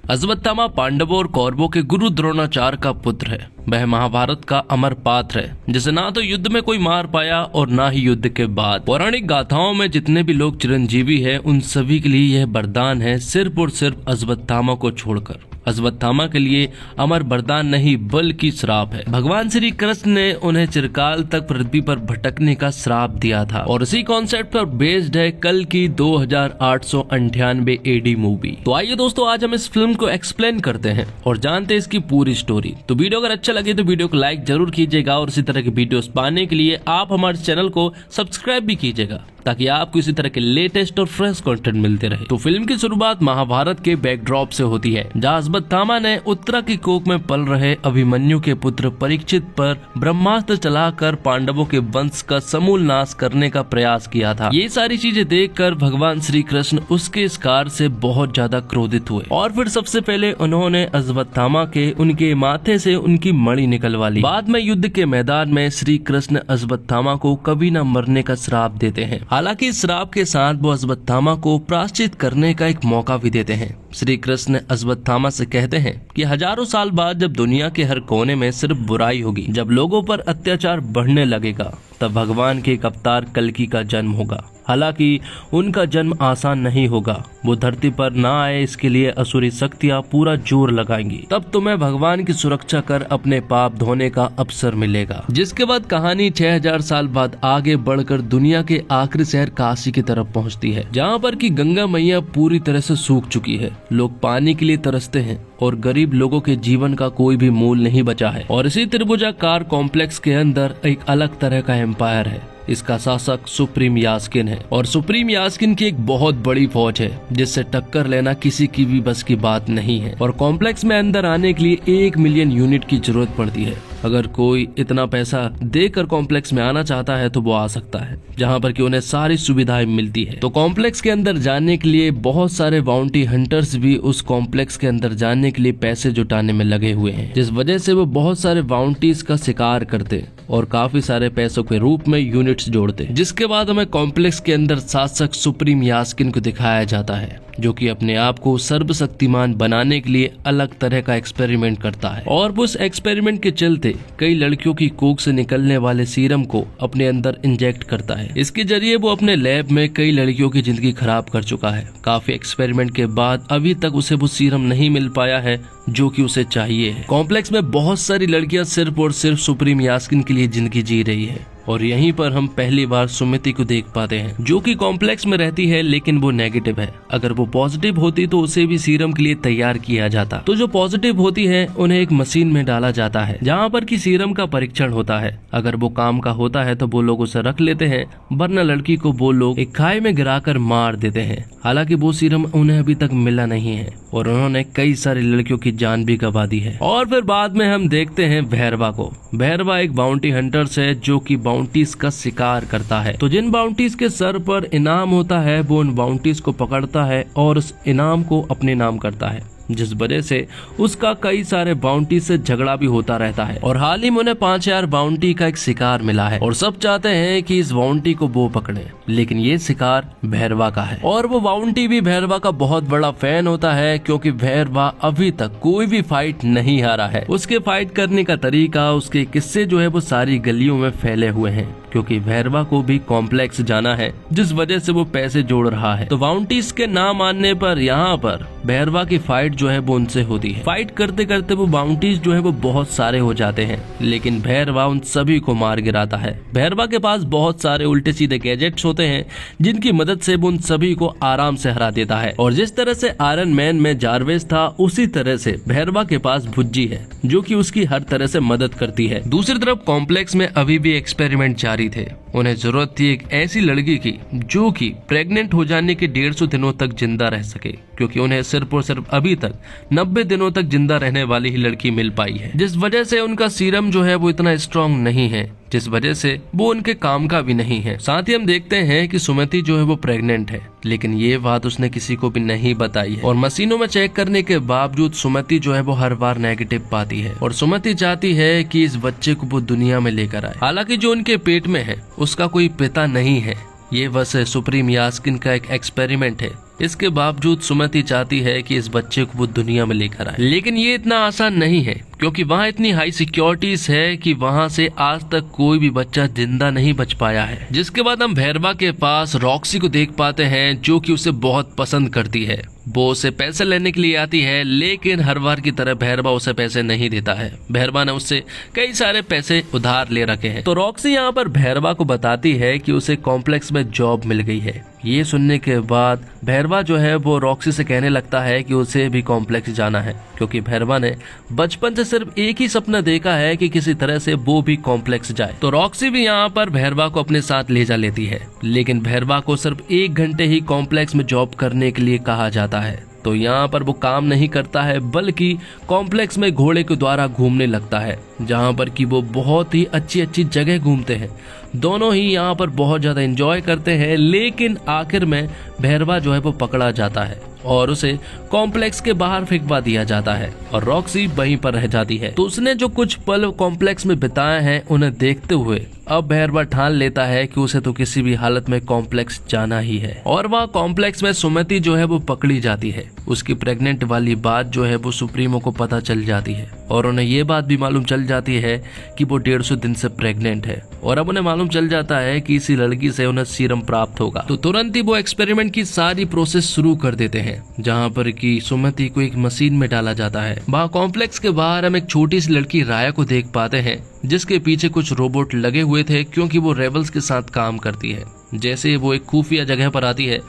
अश्वत्थामा पांडवों और कौरवों के गुरु द्रोणाचार्य का पुत्र है। वह महाभारत का अमर पात्र है, जिसे ना तो युद्ध में कोई मार पाया और ना ही युद्ध के बाद। पौराणिक गाथाओं में जितने भी लोग चिरंजीवी हैं, उन सभी के लिए यह वरदान है, सिर्फ और सिर्फ अश्वत्थामा को छोड़कर। अश्वत्थामा के लिए अमर वरदान नहीं बल्कि श्राप है। भगवान श्री कृष्ण ने उन्हें चिरकाल तक पृथ्वी पर भटकने का श्राप दिया था और इसी कॉन्सेप्ट पर बेस्ड है कल की 2898 एडी मूवी। तो आइए दोस्तों, आज हम इस फिल्म को एक्सप्लेन करते हैं और जानते हैं इसकी पूरी स्टोरी। तो वीडियो अगर अच्छा लगे तो वीडियो को लाइक जरूर कीजिएगा और इसी तरह की वीडियोस पाने के लिए आप हमारे चैनल को सब्सक्राइब भी कीजिएगा, ताकि आपको इसी तरह के लेटेस्ट और फ्रेश कंटेंट मिलते रहे। तो फिल्म की शुरुआत महाभारत के बैकड्रॉप से होती है, जहां अश्वत्थामा ने उत्तरा की कोख में पल रहे अभिमन्यु के पुत्र परीक्षित पर ब्रह्मास्त्र चलाकर पांडवों के वंश का समूल नाश करने का प्रयास किया था। ये सारी चीजें देखकर भगवान श्री कृष्ण उसके इस कार्य से बहुत ज्यादा क्रोधित हुए और फिर सबसे पहले उन्होंने अश्वत्थामा के उनके माथे से उनकी मणि निकलवा ली। बाद में युद्ध के मैदान में श्री कृष्ण अश्वत्थामा को कभी न मरने का श्राप देते हैं। हालांकि इस श्राप के साथ वो अश्वत्थामा को प्रायश्चित करने का एक मौका भी देते हैं। श्री कृष्ण अश्वत्थामा से कहते हैं कि हजारों साल बाद जब दुनिया के हर कोने में सिर्फ बुराई होगी, जब लोगों पर अत्याचार बढ़ने लगेगा, तब भगवान के एक अवतार कल्कि का जन्म होगा। हालांकि उनका जन्म आसान नहीं होगा। वो धरती पर ना आए, इसके लिए असुरी शक्तियां पूरा जोर लगाएंगी। तब तुम्हें भगवान की सुरक्षा कर अपने पाप धोने का अवसर मिलेगा। जिसके बाद कहानी 6000 साल बाद आगे बढ़कर दुनिया के आखिरी शहर काशी की तरफ पहुंचती है, जहां पर की गंगा मैया पूरी तरह से सूख चुकी है। लोग पानी के लिए तरसते हैं और गरीब लोगों के जीवन का कोई भी मूल नहीं बचा है। और इसी त्रिभुजाकार कॉम्प्लेक्स के अंदर एक अलग तरह का एम्पायर है। इसका शासक सुप्रीम यास्किन है और सुप्रीम यास्किन की एक बहुत बड़ी फौज है, जिससे टक्कर लेना किसी की भी बस की बात नहीं है। और कॉम्प्लेक्स में अंदर आने के लिए 1 मिलियन यूनिट की जरूरत पड़ती है। अगर कोई इतना पैसा देकर कॉम्प्लेक्स में आना चाहता है तो वो आ सकता है, जहां पर कि उन्हें सारी सुविधाएं मिलती है। तो कॉम्प्लेक्स के अंदर जाने के लिए बहुत सारे बाउंटी हंटर्स भी उस कॉम्प्लेक्स के अंदर जाने के लिए पैसे जुटाने में लगे हुए हैं, जिस वजह से वो बहुत सारे बाउंटीज का शिकार करते और काफी सारे पैसों के रूप में यूनिट्स जोड़ते। जिसके बाद हमें कॉम्प्लेक्स के अंदर शासक सुप्रीम यास्किन को दिखाया जाता है, जो कि अपने आप को सर्वशक्तिमान बनाने के लिए अलग तरह का एक्सपेरिमेंट करता है। और उस एक्सपेरिमेंट के चलते कई लड़कियों की कोख से निकलने वाले सीरम को अपने अंदर इंजेक्ट करता है। इसके जरिए वो अपने लैब में कई लड़कियों की जिंदगी खराब कर चुका है। काफी एक्सपेरिमेंट के बाद अभी तक उसे वो सीरम नहीं मिल पाया है जो कि उसे चाहिए है। कॉम्प्लेक्स में बहुत सारी लड़कियां सिर्फ और सिर्फ सुप्रीम यास्किन के लिए जिंदगी जी रही है और यहीं पर हम पहली बार सुमिति को देख पाते हैं, जो कि कॉम्प्लेक्स में रहती है, लेकिन वो नेगेटिव है। अगर वो पॉजिटिव होती तो उसे भी सीरम के लिए तैयार किया जाता। तो जो पॉजिटिव होती है उन्हें एक मशीन में डाला जाता है, जहाँ पर कि सीरम का परीक्षण होता है। अगर वो काम का होता है तो वो लोग उसे रख लेते हैं, वरना लड़की को वो लोग एक खाई में गिराकर मार देते हैं। हालांकि वो सीरम उन्हें अभी तक मिला नहीं है और उन्होंने कई सारी लड़कियों की जान भी गंवा दी है। और फिर बाद में हम देखते हैं भैरवा को। भैरवा एक बाउंटी हंटर्स है, जो कि बाउंटीज का शिकार करता है। तो जिन बाउंटीज के सर पर इनाम होता है, वो उन बाउंटीज को पकड़ता है और उस इनाम को अपने नाम करता है, जिस वजह से उसका कई सारे बाउंटी से झगड़ा भी होता रहता है। और हाल ही में उन्हें 5000 बाउंटी का एक शिकार मिला है और सब चाहते हैं कि इस बाउंटी को वो पकड़े, लेकिन ये शिकार भैरवा का है। और वो बाउंटी भी भैरवा का बहुत बड़ा फैन होता है, क्योंकि भैरवा अभी तक कोई भी फाइट नहीं हारा है। उसके फाइट करने का तरीका, उसके किस्से जो है वो सारी गलियों में फैले हुए हैं, क्योंकि भैरवा को भी कॉम्प्लेक्स जाना है, जिस वजह से वो पैसे जोड़ रहा है। तो बाउंटीज के ना मानने पर यहाँ पर भैरवा की फाइट जो है वो उनसे होती है। फाइट करते करते वो बाउंटीज जो है वो बहुत सारे हो जाते हैं, लेकिन भैरवा उन सभी को मार गिराता है। भैरवा के पास बहुत सारे उल्टे सीधे गैजेट्स होते हैं, जिनकी मदद से वो उन सभी को आराम से हरा देता है। और जिस तरह से आयरन मैन में जारवेस था, उसी तरह से भैरवा के पास भुज्जी है, जो कि उसकी हर तरह से मदद करती है। दूसरी तरफ कॉम्प्लेक्स में अभी भी एक्सपेरिमेंट जारी थे। उन्हें जरूरत थी एक ऐसी लड़की की जो कि प्रेग्नेंट हो जाने के 150 दिनों तक जिंदा रह सके, क्योंकि उन्हें सिर्फ और सिर्फ अभी तक 90 दिनों तक जिंदा रहने वाली ही लड़की मिल पाई है, जिस वजह से उनका सीरम जो है वो इतना स्ट्रॉन्ग नहीं है, जिस वजह से वो उनके काम का भी नहीं है। साथ ही हम देखते हैं कि सुमति जो है वो प्रेग्नेंट है, लेकिन ये बात उसने किसी को भी नहीं बताई है। और मशीनों में चेक करने के बावजूद सुमति जो है वो हर बार नेगेटिव पाती है और सुमति चाहती है कि इस बच्चे को वो दुनिया में लेकर आए। हालांकि जो उनके पेट में है उसका कोई पिता नहीं है, ये बस सुप्रीम यास्किन का एक एक्सपेरिमेंट है, इसके बावजूद सुमति चाहती है कि इस बच्चे को वो दुनिया में लेकर आए, लेकिन ये इतना आसान नहीं है क्योंकि वहाँ इतनी हाई सिक्योरिटीज है कि वहाँ से आज तक कोई भी बच्चा जिंदा नहीं बच पाया है। जिसके बाद हम भैरवा के पास रॉक्सी को देख पाते हैं जो कि उसे बहुत पसंद करती है। वो उसे पैसे लेने के लिए आती है, लेकिन हर बार की तरह भैरवा उसे पैसे नहीं देता है। भैरवा ने उससे कई सारे पैसे उधार ले रखे हैं। तो रॉक्सी यहाँ पर भैरवा को बताती है कि उसे कॉम्प्लेक्स में जॉब मिल गई है। ये सुनने के बाद भैरवा जो है वो रॉक्सी से कहने लगता है कि उसे भी कॉम्प्लेक्स जाना है, क्योंकि भैरवा ने बचपन से सिर्फ एक ही सपना देखा है कि किसी तरह से वो भी कॉम्प्लेक्स जाए। तो रॉक्सी भी यहाँ पर भैरवा को अपने साथ ले जा लेती है, लेकिन भैरवा को सिर्फ 1 घंटे ही कॉम्प्लेक्स में जॉब करने के लिए कहा जाता है। तो यहाँ पर वो काम नहीं करता है, बल्कि कॉम्प्लेक्स में घोड़े के द्वारा घूमने लगता है, जहाँ पर कि वो बहुत ही अच्छी अच्छी जगह घूमते हैं। दोनों ही यहाँ पर बहुत ज्यादा एंजॉय करते हैं, लेकिन आखिर में भैरवा जो है वो पकड़ा जाता है और उसे कॉम्प्लेक्स के बाहर फेंकवा दिया जाता है और रॉक्सी वहीं पर रह जाती है। तो उसने जो कुछ पल कॉम्प्लेक्स में बिताए हैं उन्हें देखते हुए अब भैरवा ठान लेता है कि उसे तो किसी भी हालत में कॉम्प्लेक्स जाना ही है। और वहाँ कॉम्प्लेक्स में सुमति जो है वो पकड़ी जाती है। उसकी प्रेग्नेंट वाली बात जो है वो सुप्रीमो को पता चल जाती है और उन्हें ये बात भी मालूम चल जाती है कि वो 150 दिन से प्रेग्नेंट है। और अब उन्हें मालूम चल जाता है कि इसी लड़की से उन्हें सीरम प्राप्त होगा। तो तुरंत ही वो एक्सपेरिमेंट की सारी प्रोसेस शुरू कर देते हैं, जहाँ पर कि सुमति को एक मशीन में डाला जाता है। वहाँ कॉम्प्लेक्स के बाहर हम एक छोटी सी लड़की राया को देख पाते हैं, जिसके पीछे कुछ रोबोट लगे हुए थे, क्योंकि वो रेबल्स के साथ काम करती है। जैसे वो एक खुफिया जगह पर आती है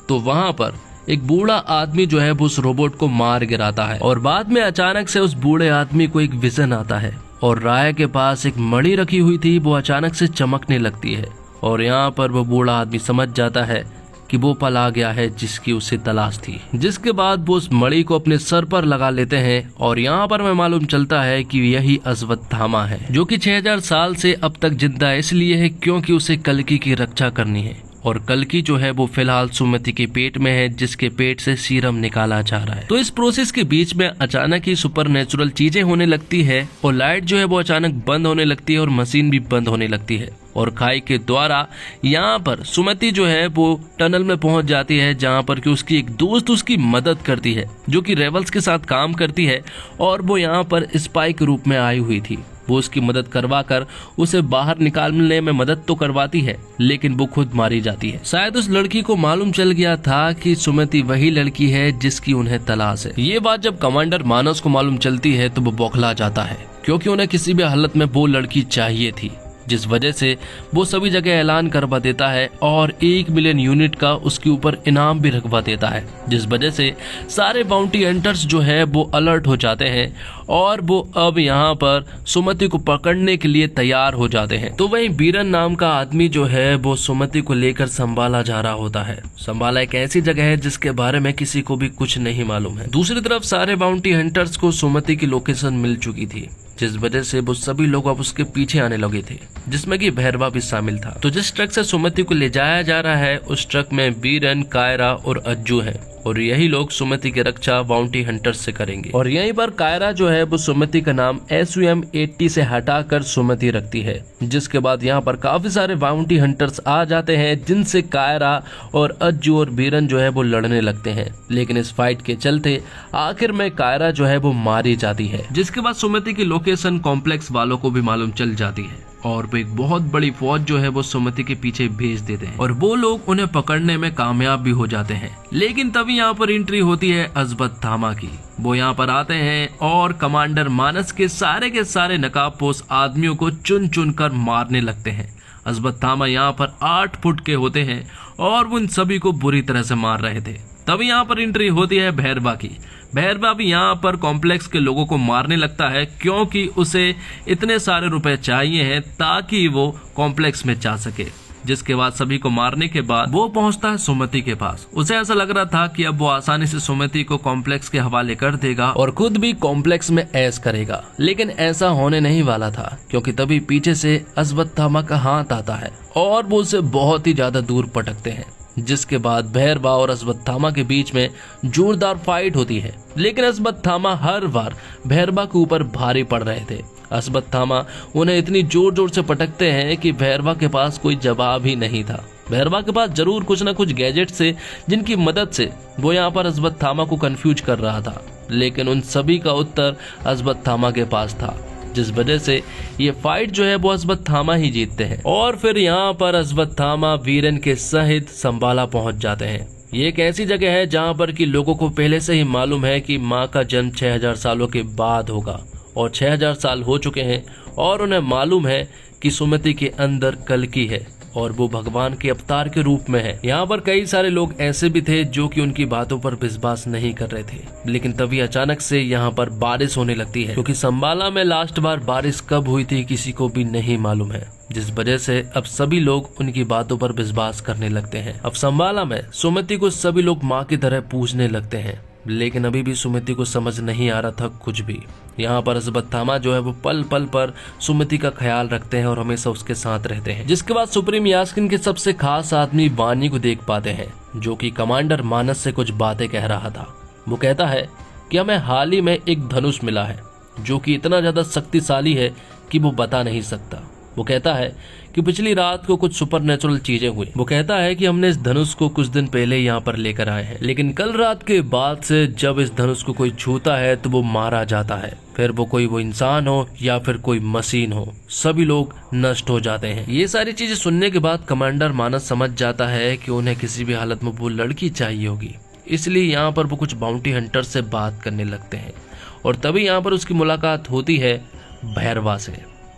तो वहाँ पर एक बूढ़ा आदमी जो है वो उस रोबोट को मार गिराता है और बाद में अचानक से उस बूढ़े आदमी को एक विजन आता है और राया के पास एक मणि रखी हुई थी, वो अचानक से चमकने लगती है और यहाँ पर वो बूढ़ा आदमी समझ जाता है कि वो पल आ गया है जिसकी उसे तलाश थी। जिसके बाद वो उस मणि को अपने सर पर लगा लेते हैं और यहाँ पर हमें मालूम चलता है कि यही अश्वत्थामा है, जो कि 6000 साल से अब तक जिंदा इसलिए है क्योंकि उसे कल्कि की रक्षा करनी है। और कल्कि जो है वो फिलहाल सुमति के पेट में है, जिसके पेट से सीरम निकाला जा रहा है। तो इस प्रोसेस के बीच में अचानक ही सुपरनेचुरल चीजें होने लगती है और लाइट जो है वो अचानक बंद होने लगती है और मशीन भी बंद होने लगती है। और खाई के द्वारा यहाँ पर सुमति जो है वो टनल में पहुंच जाती है, जहाँ पर कि उसकी एक दोस्त उसकी मदद करती है, जो कि रेबल्स के साथ काम करती है और वो यहाँ पर स्पाई के रूप में आई हुई थी। वो उसकी मदद करवा कर उसे बाहर निकालने में मदद तो करवाती है, लेकिन वो खुद मारी जाती है। शायद उस लड़की को मालूम चल गया था कि सुमति वही लड़की है जिसकी उन्हें तलाश है। ये बात जब कमांडर मानस को मालूम चलती है तो वो बौखला जाता है, क्योंकि उन्हें किसी भी हालत में वो लड़की चाहिए थी, जिस वजह से वो सभी जगह ऐलान करवा देता है और 1 मिलियन यूनिट का उसके ऊपर इनाम भी रखवा देता है, जिस वजह से सारे बाउंटी हंटर्स जो है वो अलर्ट हो जाते हैं और वो अब यहाँ पर सुमति को पकड़ने के लिए तैयार हो जाते हैं। तो वहीं बीरन नाम का आदमी जो है वो सुमति को लेकर संभाला जा रहा होता है। संभाला एक ऐसी जगह है जिसके बारे में किसी को भी कुछ नहीं मालूम है। दूसरी तरफ सारे बाउंटी हंटर्स को सुमति की लोकेशन मिल चुकी थी, जिस वजह से वो सभी लोग अब उसके पीछे आने लगे थे, जिसमें कि भैरवा भी शामिल था। तो जिस ट्रक से सुमति को ले जाया जा रहा है उस ट्रक में बीरन, कायरा और अज्जू है और यही लोग सुमति की रक्षा बाउंटी हंटर्स से करेंगे। और यहीं पर कायरा जो है वो सुमति का नाम SUM-80 से हटाकर सुमति रखती है, जिसके बाद यहाँ पर काफी सारे बाउंटी हंटर्स आ जाते हैं, जिनसे कायरा और अज्जू और बीरन जो है वो लड़ने लगते हैं। लेकिन इस फाइट के चलते आखिर में कायरा जो है वो मारी जाती है, जिसके बाद सुमति की लोकेशन कॉम्प्लेक्स वालों को भी मालूम चल जाती है और वो एक बहुत बड़ी फौज जो है वो सुमति के पीछे भेज देते हैं और वो लोग उन्हें पकड़ने में कामयाब भी हो जाते हैं। लेकिन तभी यहाँ पर एंट्री होती है अश्वत्थामा की। वो यहाँ पर आते हैं और कमांडर मानस के सारे नकाबपोश आदमियों को चुन चुन कर मारने लगते हैं। अश्वत्थामा यहाँ पर 8 फुट के होते हैं और उन सभी को बुरी तरह से मार रहे थे। तभी यहाँ पर एंट्री होती है भैरवा की। भैरवा भी यहाँ पर कॉम्प्लेक्स के लोगों को मारने लगता है, क्योंकि उसे इतने सारे रुपए चाहिए हैं ताकि वो कॉम्प्लेक्स में जा सके। जिसके बाद सभी को मारने के बाद वो पहुंचता है सुमति के पास। उसे ऐसा लग रहा था कि अब वो आसानी से सुमति को कॉम्प्लेक्स के हवाले कर देगा और खुद भी कॉम्प्लेक्स में ऐश करेगा, लेकिन ऐसा होने नहीं वाला था, क्योंकि तभी पीछे से अश्वत्थामा का हाथ आता है और वो उसे बहुत ही ज्यादा दूर पटकते हैं। जिसके बाद भैरवा और अश्वत्थामा के बीच में जोरदार फाइट होती है, लेकिन अश्वत्थामा हर बार भैरवा के ऊपर भारी पड़ रहे थे। अश्वत्थामा उन्हें इतनी जोर जोर से पटकते हैं कि भैरवा के पास कोई जवाब ही नहीं था भैरवा के पास जरूर कुछ न कुछ गैजेट से जिनकी मदद से वो यहाँ पर अश्वत्थामा को कंफ्यूज कर रहा था, लेकिन उन सभी का उत्तर अश्वत्थामा के पास था, जिस वजह से ये फाइट जो है वो अश्वत्थामा ही जीतते हैं। और फिर यहाँ पर अश्वत्थामा वीरेन के सहित संबाला पहुंच जाते हैं। ये एक ऐसी जगह है जहाँ पर कि लोगों को पहले से ही मालूम है कि माँ का जन्म 6000 सालों के बाद होगा, और 6000 साल हो चुके हैं और उन्हें मालूम है कि सुमति के अंदर कल्कि है और वो भगवान के अवतार के रूप में है। यहाँ पर कई सारे लोग ऐसे भी थे जो कि उनकी बातों पर विश्वास नहीं कर रहे थे, लेकिन तभी अचानक से यहाँ पर बारिश होने लगती है, क्योंकि संबाला में लास्ट बार बारिश कब हुई थी किसी को भी नहीं मालूम है, जिस वजह से अब सभी लोग उनकी बातों पर विश्वास करने लगते हैं। अब संबाला में सुमति को सभी लोग माँ की तरह पूजने लगते हैं, लेकिन अभी भी सुमति को समझ नहीं आ रहा था कुछ भी। यहाँ पर अश्वत्थामा जो है वो पल पल पर सुमति का ख्याल रखते हैं और हमेशा उसके साथ रहते हैं। जिसके बाद सुप्रीम यास्किन के सबसे खास आदमी वानी को देख पाते हैं, जो कि कमांडर मानस से कुछ बातें कह रहा था। वो कहता है कि हमें हाल ही में एक धनुष मिला है जो कि इतना ज्यादा शक्तिशाली है कि वो बता नहीं सकता। वो कहता है कि पिछली रात को कुछ सुपरनेचुरल चीजें हुई। वो कहता है कि हमने इस धनुष को कुछ दिन पहले यहाँ पर लेकर आए हैं, लेकिन कल रात के बाद से जब इस धनुष को कोई छूता है तो वो मारा जाता है, फिर वो इंसान हो या फिर कोई मशीन हो, सभी लोग नष्ट हो जाते हैं। ये सारी चीजें सुनने के बाद कमांडर मानस समझ जाता है कि उन्हें किसी भी हालत में वो लड़की चाहिए होगी, इसलिए यहाँ पर वो कुछ बाउंटी हंटर से बात करने लगते हैं। और तभी यहाँ पर उसकी मुलाकात होती है भैरवा से।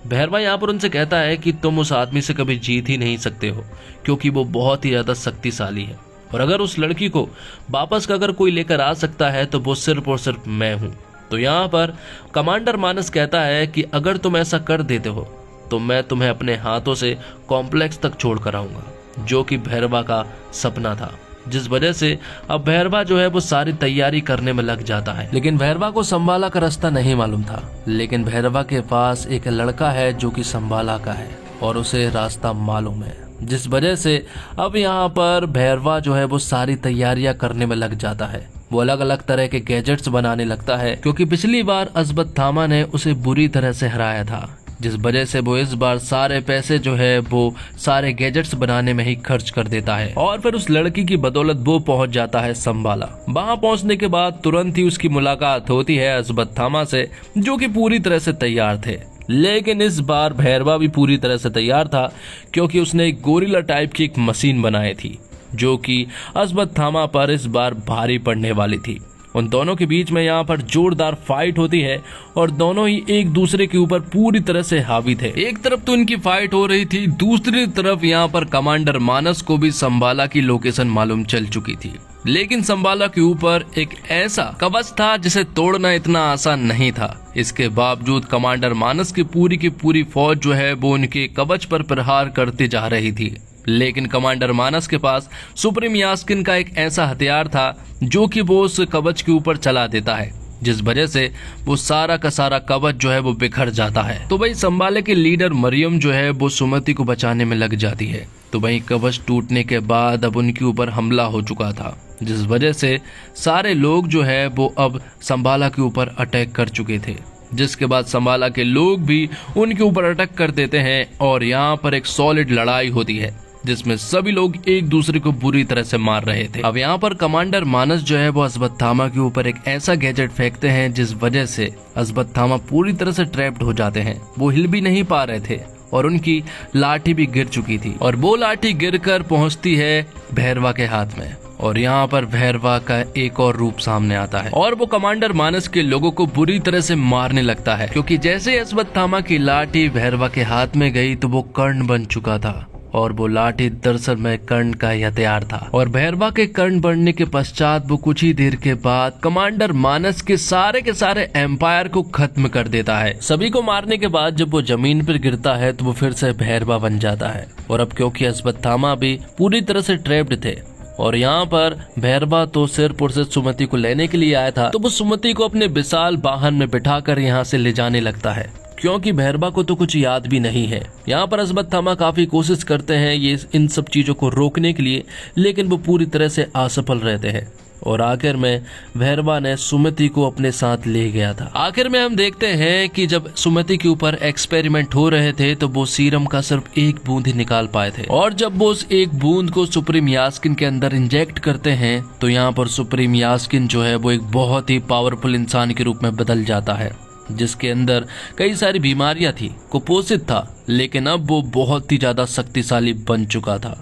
भैरवा यहाँ पर उनसे कहता है कि तुम उस आदमी से कभी जीत ही नहीं सकते हो, क्योंकि वो बहुत ही ज्यादा शक्तिशाली है, और अगर उस लड़की को वापस का अगर कोई लेकर आ सकता है तो वो सिर्फ और सिर्फ मैं हूँ। तो यहाँ पर कमांडर मानस कहता है कि अगर तुम ऐसा कर देते हो तो मैं तुम्हें अपने हाथों से कॉम्प्लेक्स तक छोड़ कर आऊंगा, जो कि भैरवा का सपना था। जिस वजह से अब भैरवा जो है वो सारी तैयारी करने में लग जाता है। लेकिन भैरवा को संबाला का रास्ता नहीं मालूम था, लेकिन भैरवा के पास एक लड़का है जो कि संबाला का है और उसे रास्ता मालूम है, जिस वजह से अब यहाँ पर भैरवा जो है वो सारी तैयारियां करने में लग जाता है। वो अलग अलग तरह के गैजेट्स बनाने लगता है, क्योंकि पिछली बार अश्वत्थामा ने उसे बुरी तरह से हराया था, जिस वजह से वो इस बार सारे पैसे जो है वो सारे गैजेट्स बनाने में ही खर्च कर देता है। और फिर उस लड़की की बदौलत वो पहुंच जाता है संबाला। वहां पहुंचने के बाद तुरंत ही उसकी मुलाकात होती है अश्वत्थामा से, जो कि पूरी तरह से तैयार थे। लेकिन इस बार भैरवा भी पूरी तरह से तैयार था, क्योंकि उसने एक गोरिल्ला टाइप की एक मशीन बनाई थी, जो कि अश्वत्थामा पर इस बार भारी पड़ने वाली थी। उन दोनों के बीच में यहाँ पर जोरदार फाइट होती है और दोनों ही एक दूसरे के ऊपर पूरी तरह से हावी थे। एक तरफ तो इनकी फाइट हो रही थी, दूसरी तरफ यहाँ पर कमांडर मानस को भी संबाला की लोकेशन मालूम चल चुकी थी। लेकिन संबाला के ऊपर एक ऐसा कवच था जिसे तोड़ना इतना आसान नहीं था। इसके बावजूद कमांडर मानस की पूरी फौज जो है वो उनके कवच पर प्रहार करती जा रही थी। लेकिन कमांडर मानस के पास सुप्रीम यास्किन का एक ऐसा हथियार था जो कि वो उस कवच के ऊपर चला देता है, जिस वजह से वो सारा का सारा कवच जो है वो बिखर जाता है। तो वही संबाले के लीडर मरियम जो है वो सुमति को बचाने में लग जाती है। तो वही कवच टूटने के बाद अब उनके ऊपर हमला हो चुका था, जिस वजह से सारे लोग जो है वो अब संबाला के ऊपर अटैक कर चुके थे। जिसके बाद संबाला के लोग भी उनके ऊपर अटैक कर देते हैं और यहाँ पर एक सॉलिड लड़ाई होती है, जिसमें सभी लोग एक दूसरे को बुरी तरह से मार रहे थे। अब यहाँ पर कमांडर मानस जो है वो अश्वत्थामा के ऊपर एक ऐसा गैजेट फेंकते हैं जिस वजह से अश्वत्थामा पूरी तरह से ट्रैप्ड हो जाते हैं। वो हिल भी नहीं पा रहे थे और उनकी लाठी भी गिर चुकी थी, और वो लाठी गिरकर पहुंचती है भैरवा के हाथ में। और यहाँ पर भैरवा का एक और रूप सामने आता है और वो कमांडर मानस के लोगों को बुरी तरह से मारने लगता है, क्योंकि जैसे अश्वत्थामा की लाठी भैरवा के हाथ में गई तो वो कर्ण बन चुका था, और वो लाठी दरअसल में कर्ण का ही हथियार था। और भैरवा के कर्ण बनने के पश्चात वो कुछ ही देर के बाद कमांडर मानस के सारे एम्पायर को खत्म कर देता है। सभी को मारने के बाद जब वो जमीन पर गिरता है तो वो फिर से भैरवा बन जाता है। और अब क्योंकि अश्वत्थामा भी पूरी तरह से ट्रैप्ड थे और यहाँ पर भैरवा तो सिर्फ और सिर्फ सुमति को लेने के लिए आया था, तो वो सुमति को अपने विशाल वाहन में बिठाकर यहाँ से ले जाने लगता है, क्योंकि भैरवा को तो कुछ याद भी नहीं है। यहाँ पर अश्वत्थामा काफी कोशिश करते हैं ये इन सब चीजों को रोकने के लिए, लेकिन वो पूरी तरह से असफल रहते हैं। और आखिर में भैरवा ने सुमति को अपने साथ ले गया था। आखिर में हम देखते हैं कि जब सुमति के ऊपर एक्सपेरिमेंट हो रहे थे तो वो सीरम का सिर्फ एक बूंद ही निकाल पाए थे, और जब वो उस एक बूंद को सुप्रीम यास्किन के अंदर इंजेक्ट करते हैं तो यहाँ पर सुप्रीम यास्किन जो है वो एक बहुत ही पावरफुल इंसान के रूप में बदल जाता है, जिसके अंदर कई सारी बीमारियां थी, कुपोषित था, लेकिन अब वो बहुत ही ज्यादा शक्तिशाली बन चुका था।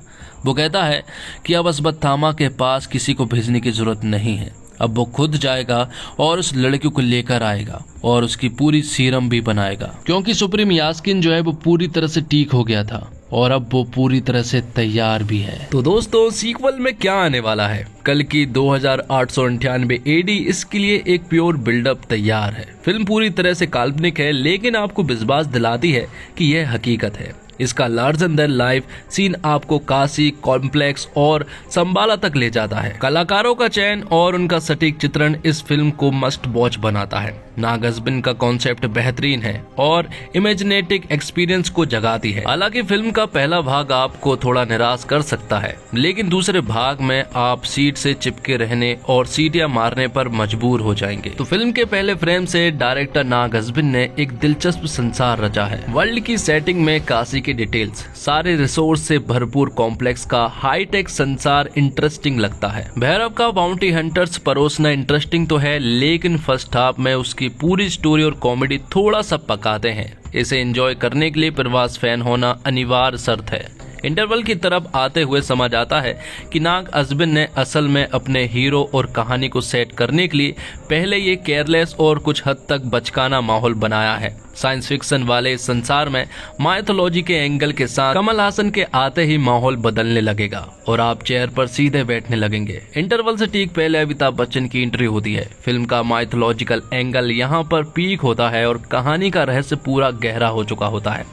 वो कहता है कि अब अश्वत्थामा के पास किसी को भेजने की जरूरत नहीं है, अब वो खुद जाएगा और उस लड़की को लेकर आएगा और उसकी पूरी सीरम भी बनाएगा, क्योंकि सुप्रीम यास्किन जो है वो पूरी तरह से ठीक हो गया था और अब वो पूरी तरह से तैयार भी है। तो दोस्तों, सीक्वल में क्या आने वाला है? कल की 2898 AD इसके लिए एक प्योर बिल्डअप तैयार है। फिल्म पूरी तरह से काल्पनिक है, लेकिन आपको विश्वास दिलाती है कि यह हकीकत है। इसका लार्जर देन लाइफ सीन आपको काशी, कॉम्प्लेक्स और संबाला तक ले जाता है। कलाकारों का चयन और उनका सटीक चित्रण इस फिल्म को मस्ट वॉच बनाता है। नागअज़बिन का कॉन्सेप्ट बेहतरीन है और इमेजिनेटिव एक्सपीरियंस को जगाती है। हालांकि फिल्म का पहला भाग आपको थोड़ा निराश कर सकता है, लेकिन दूसरे भाग में आप सीट से चिपके रहने और सीटियां मारने पर मजबूर हो जाएंगे। तो फिल्म के पहले फ्रेम से डायरेक्टर नागअज़बिन ने एक दिलचस्प संसार रचा है। वर्ल्ड की सेटिंग में काशी की डिटेल्स, सारे रिसोर्स से भरपूर कॉम्प्लेक्स का हाईटेक संसार इंटरेस्टिंग लगता है। भैरव का बाउंटी हंटर्स परोसना इंटरेस्टिंग तो है, लेकिन फर्स्ट हाफ में उसकी पूरी स्टोरी और कॉमेडी थोड़ा सा पकाते हैं। इसे एंजॉय करने के लिए प्रभास फैन होना अनिवार्य शर्त है। इंटरवल की तरफ आते हुए समझ आता है कि नागअज़बिन ने असल में अपने हीरो और कहानी को सेट करने के लिए पहले ये केयरलेस और कुछ हद तक बचकाना माहौल बनाया है। साइंस फिक्शन वाले इस संसार में माइथोलॉजी के एंगल के साथ कमल हासन के आते ही माहौल बदलने लगेगा और आप चेयर पर सीधे बैठने लगेंगे। इंटरवल से ठीक पहले अमिताभ बच्चन की एंट्री होती है। फिल्म का माइथोलॉजिकल एंगल यहाँ पर पीक होता है और कहानी का रहस्य पूरा गहरा हो चुका होता है।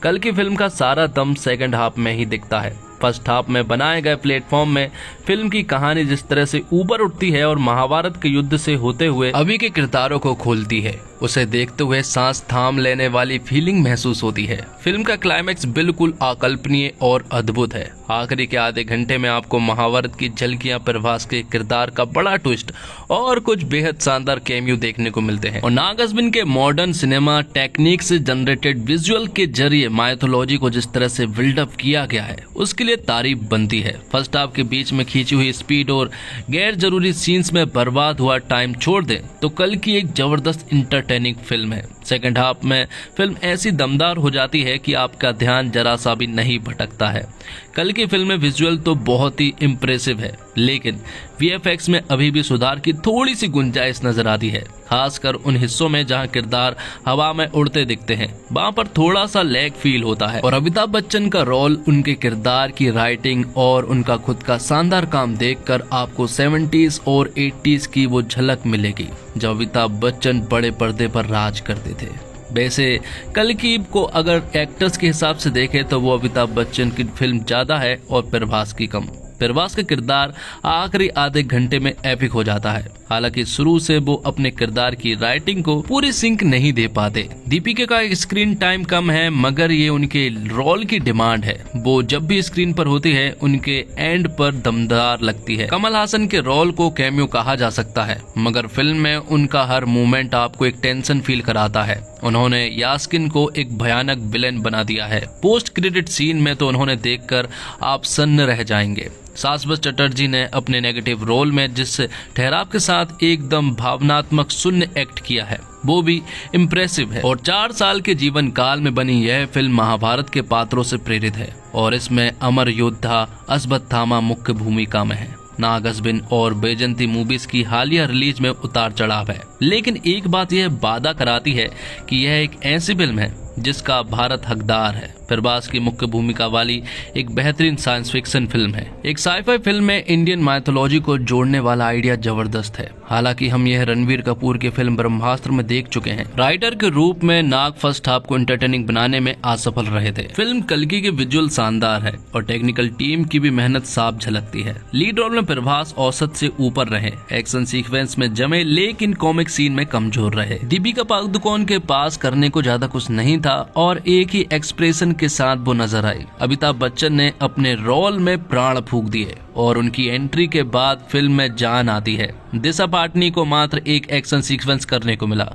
कल की फिल्म का सारा दम सेकंड हाफ में ही दिखता है। फर्स्ट हाफ में बनाए गए प्लेटफॉर्म में फिल्म की कहानी जिस तरह से ऊपर उठती है और महाभारत के युद्ध से होते हुए अभी के किरदारों को खोलती है, उसे देखते हुए सांस थाम लेने वाली फीलिंग महसूस होती है। फिल्म का क्लाइमैक्स बिल्कुल अकल्पनीय और अद्भुत है। आखिरी के आधे घंटे में आपको महाभारत की झलकियां, प्रभास के किरदार का बड़ा ट्विस्ट और कुछ बेहद शानदार कैमियो देखने को मिलते हैं। और नागअज़बिन के मॉडर्न सिनेमा टेक्निक से जनरेटेड विजुअल के जरिए माइथोलॉजी को जिस तरह से बिल्डअप किया गया है उसके लिए तारीफ बनती है। फर्स्ट हाफ के बीच में खींची हुई स्पीड और गैर जरूरी सीन्स में बर्बाद हुआ टाइम छोड़ दें तो कल की एक जबरदस्त इंटरटेनिंग फिल्म है। सेकंड हाफ में फिल्म ऐसी दमदार हो जाती है कि आपका ध्यान जरा सा भी नहीं भटकता है। कल की फिल्म में विजुअल तो बहुत ही इम्प्रेसिव है, लेकिन वीएफएक्स में अभी भी सुधार की थोड़ी सी गुंजाइश नजर आती है, खासकर उन हिस्सों में जहां किरदार हवा में उड़ते दिखते हैं, वहां पर थोड़ा सा लैग फील होता है। और अमिताभ बच्चन का रोल, उनके किरदार की राइटिंग और उनका खुद का शानदार काम देखकर आपको 70s और 80s की वो झलक मिलेगी जब अमिताभ बच्चन बड़े पर्दे पर राज करते थे। वैसे कल की को अगर एक्टर्स के हिसाब से देखें तो वो अमिताभ बच्चन की फिल्म ज्यादा है और प्रभास की कम। प्रभास का किरदार आखिरी आधे घंटे में एपिक हो जाता है, हालांकि शुरू से वो अपने किरदार की राइटिंग को पूरी सिंक नहीं दे पाते। दीपिका का स्क्रीन टाइम कम है, मगर ये उनके रोल की डिमांड है। वो जब भी स्क्रीन पर होती है उनके एंड पर दमदार लगती है। कमल हासन के रोल को कैमियो कहा जा सकता है, मगर फिल्म में उनका हर मूवमेंट आपको एक टेंशन फील कराता है। उन्होंने यास्किन को एक भयानक विलेन बना दिया है। पोस्ट क्रेडिट सीन में तो उन्होंने देखकर आप सन्न रह जाएंगे। शाश्वत चटर्जी ने अपने नेगेटिव रोल में जिस ठहराव के साथ एकदम भावनात्मक शून्य एक्ट किया है वो भी इम्प्रेसिव है। और 4 साल के जीवन काल में बनी यह फिल्म महाभारत के पात्रों से प्रेरित है और इसमें अमर योद्धा अश्वत्थामा मुख्य भूमिका में है। नागअज़बिन और बैजंती मूवीज की हालिया रिलीज में उतार चढ़ाव है, लेकिन एक बात यह वादा कराती है कि यह एक ऐसी फिल्म है जिसका भारत हकदार है। प्रभास की मुख्य भूमिका वाली एक बेहतरीन साइंस फिक्शन फिल्म है। एक साईफाई फिल्म में इंडियन माइथोलॉजी को जोड़ने वाला आइडिया जबरदस्त है। हालांकि हम यह रणवीर कपूर की फिल्म ब्रह्मास्त्र में देख चुके हैं। राइटर के रूप में नाग फर्स्ट हाफ को एंटरटेनिंग बनाने में असफल रहे थे। फिल्म कल्कि के विजुअल शानदार है और टेक्निकल टीम की भी मेहनत साफ झलकती है। लीड रोल में प्रभास औसत से ऊपर रहे, एक्शन सीक्वेंस में जमे लेकिन कॉमिक सीन में कमजोर रहे। दीपिका पादुकोण के पास करने को ज्यादा कुछ नहीं था, था और एक ही एक्सप्रेशन के साथ वो नजर आई। अमिताभ बच्चन ने अपने रोल में प्राण फूंक दिए और उनकी एंट्री के बाद फिल्म में जान आती है। दिशा पाटनी को मात्र एक एक्शन सीक्वेंस करने को मिला।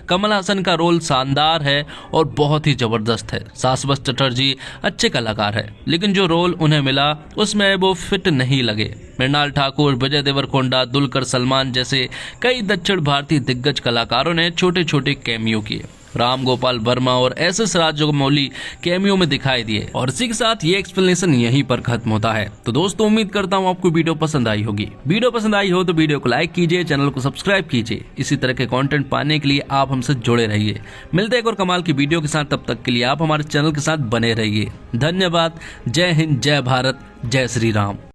कमल हासन का रोल शानदार है और बहुत ही जबरदस्त है। शाश्वत चटर्जी अच्छे कलाकार है, लेकिन जो रोल उन्हें मिला उसमें वो फिट नहीं लगे। मृणाल ठाकुर, विजय देवरकोंडा, दुलकर सलमान जैसे कई दक्षिण भारतीय दिग्गज कलाकारों ने छोटे छोटे कैमियो किए। राम गोपाल वर्मा और एस राजमौली कैमियो में दिखाई दिए। और इसी के साथ ये एक्सप्लेनेशन यहीं पर खत्म होता है। तो दोस्तों, उम्मीद करता हूँ आपको वीडियो पसंद आई होगी। वीडियो पसंद आई हो तो वीडियो को लाइक कीजिए, चैनल को सब्सक्राइब कीजिए। इसी तरह के कंटेंट पाने के लिए आप हमसे जुड़े रहिए। मिलते हैं एक और कमाल की वीडियो के साथ, तब तक के लिए आप हमारे चैनल के साथ बने रहिए। धन्यवाद। जय हिंद, जय भारत, जय श्री राम।